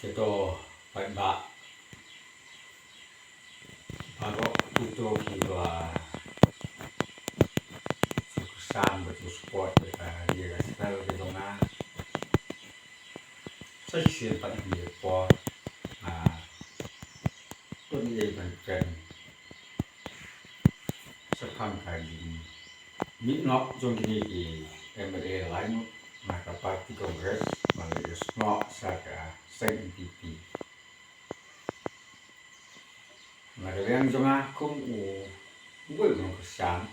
Kita baik-baik baru itu kita kesan betul support dia spell gitu nah saya sih pada dia por tuh dia kan sekarang kali ini nok jong ini di MLA lain maka parti kongres melalui snok saka CNPP Nagalian jong akong gue nung kesan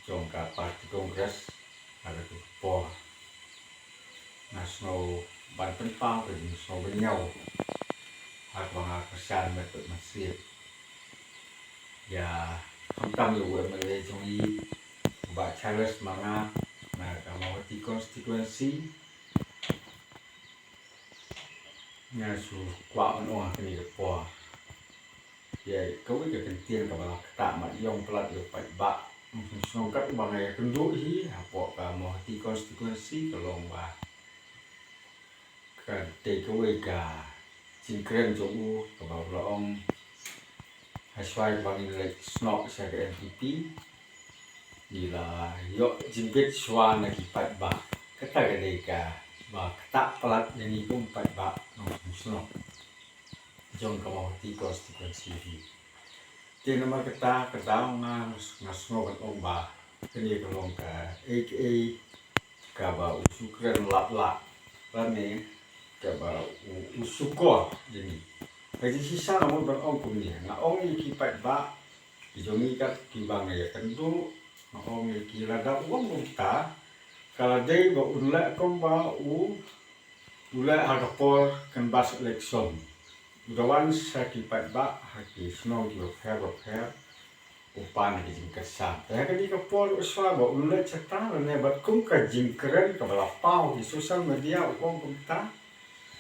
jong ka parti kongres ada tu po nasional ban pentang ke nasional benyau hak mga kesan metode masif ya hamtam lu MLA jong i ba Charles mga na kamawati konstituensi nga su kwa on kini po ya kau cái tiền cả mà tạ mà yong plat yo pai ba song kat bang ya kendu hi apo ka mahti konstituensi tolong ba kan te kau ka cingkren jo u ka ba long haswai bang ni snok sa ke NPP di la yo jimbit swan na ki pai ba kata ga dei ka ba tak plat ni kum pai ba no snok jong ka mahti konstituensi hi Ti nama kita ngasno kan omba kini kalong ka aka ka ba usukren lap rane ka ba usuko jadi kaji sisa namun ban ong kumni na ong iki pat ba ijongi kat kibang ya kendu na ong iki lada uang muta kala dei ba unla kom ba ula harapor kan bas election Udawan sa kipat ba haki snow di repair upan di jingkesan. Ya kan di kapol uswa ba ulat cata ne bat kum ka jingkeren ka bala pau di sosial media ukong kumta.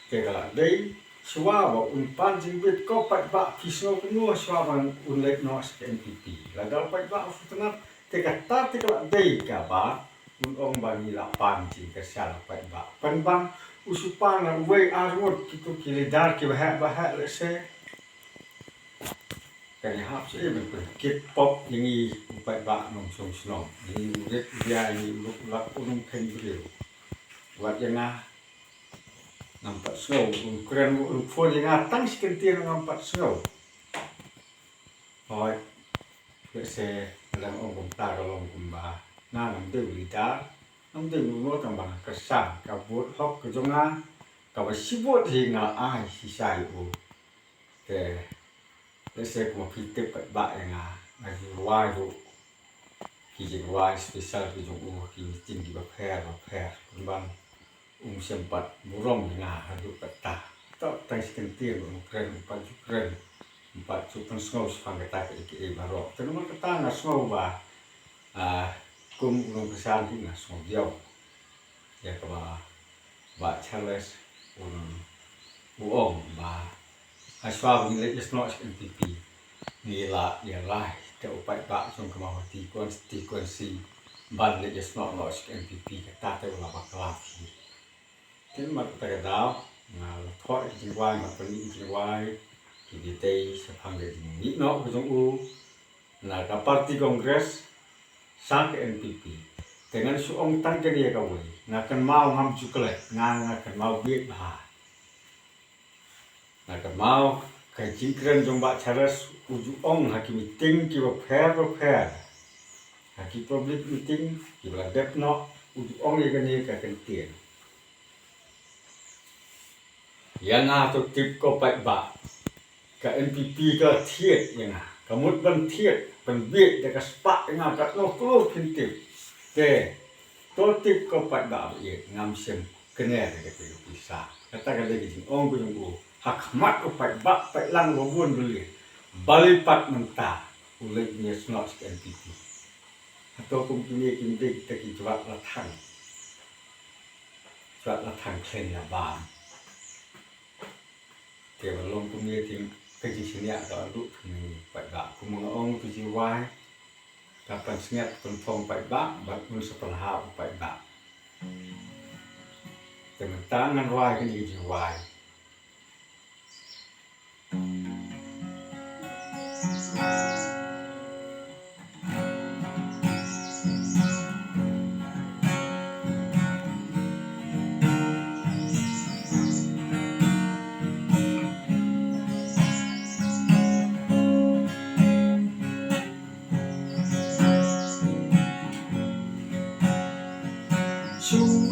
Ke kala dei swa ba umpan jingbit ko pat ba kisno kuno swa ba ulat no NPP. La dal pat ba futna te kata te kala dei ka ba unong ba ni la pan jingkesan pat ba. Pan bang usupan na uwe armut kita kilidar ki bahak lese kaya hap se ben kit pop yang upat ba nong song snom ni uret dia ni lak unung ken brio wat yang nampak snow ukuran fo yang tang sekentir nampak snow oi lese lang ong ta kalong kumba na nam de lidar Nông dân nó tầm bằng cái sản cả bột hốc cái trong á cả cái ship bột thì là ai xì xài u để xe của phi tiếp cận bại là why đủ khi chỉ why special cái trong u khi tin đi bạc hè con ban xem bật bù rong thì là hay đủ bật ta tạo thành tiền tiền của một kren một chút phân snow phang cái ta cái mà rồi cho nó cái ta là snow và kum ulung kesan hingga songdiau ya kaba ba Charles uong ba aswa ni le isno NPP ni la ya lai te upai ba song kamawati konstituensi ban le isno no NPP ta te la ba klafi tin ma ta ga dao na thoi ji wai ma pani ji wai ki di te sa phang le ni no ko jong u na ka parti kongres sang ke NPP dengan suong tang ke dia kau ngakan mau ngam cukle ngakan mau biak bah ngakan mau kai jingkren jong ba Charles uju ong haki meeting ki repair haki public meeting ki bla depno uju ong ye gani ka kentien yang tu tip ko pai ba ka NPP ka thiet yang kamut ban thiet ban biak de ka spa nga ka no ko kentip ke to tip ko pat ba ye ngam sem kene ke ke bisa kata ka de jing ong ko jung hak mat ko pat ba pat lang bo bun beli bali pat menta ulai ni snot NPP atau kum kini kim de te ki jwa la thang klen ya ba ke long kum ni ting ke ji sini ada lu ni pat ba kum ong tu ji wai kapan sengat penfong pai ba mun sepelah pai ba teman tangan wai kan ji wai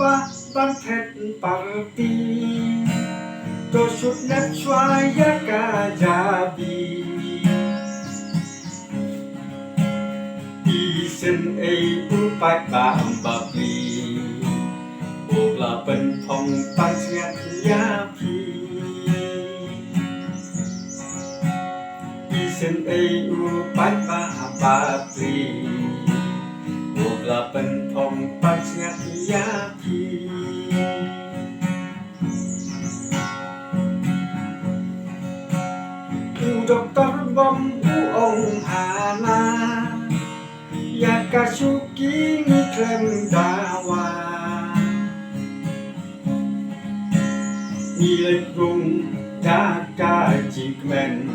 Swa ban phet parti to shoot nep shwa ya ka jabi Isen ei upai ba ambabli Obla pen phong pan siat ya pi Isen ei upai ba ambabli Obla pen phong pan siat ya pi Doktor bom ông Hà Na Yakasuki ni klem dawa Nilai gung daka jikmen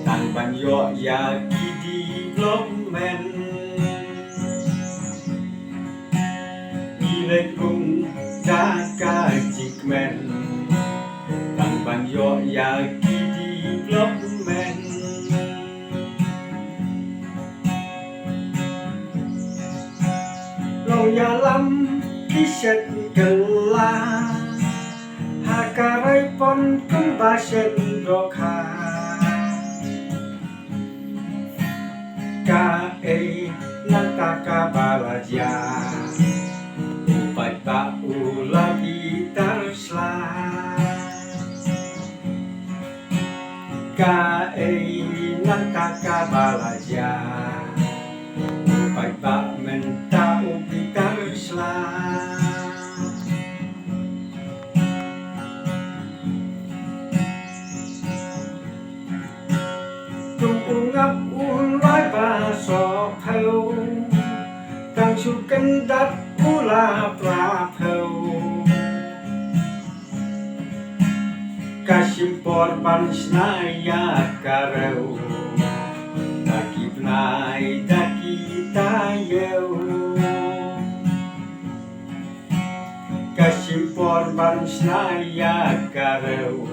Tang banyo yaki development Nilai gung daka jikmen Tang banyo yaki development Long yalam kiset gela Hakarai pon kembasen doka Kae nantaka balaja Upai tak ulabi tarsla Kae nantaka balaja Upai tak menta ubi tarsla Ungap ulai basok hau Kang suken dat ula prapau Kasimpor panisnaya karau Daki benai daki tayau Kasimpor panisnaya karau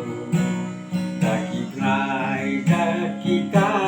Daki benai daki tayau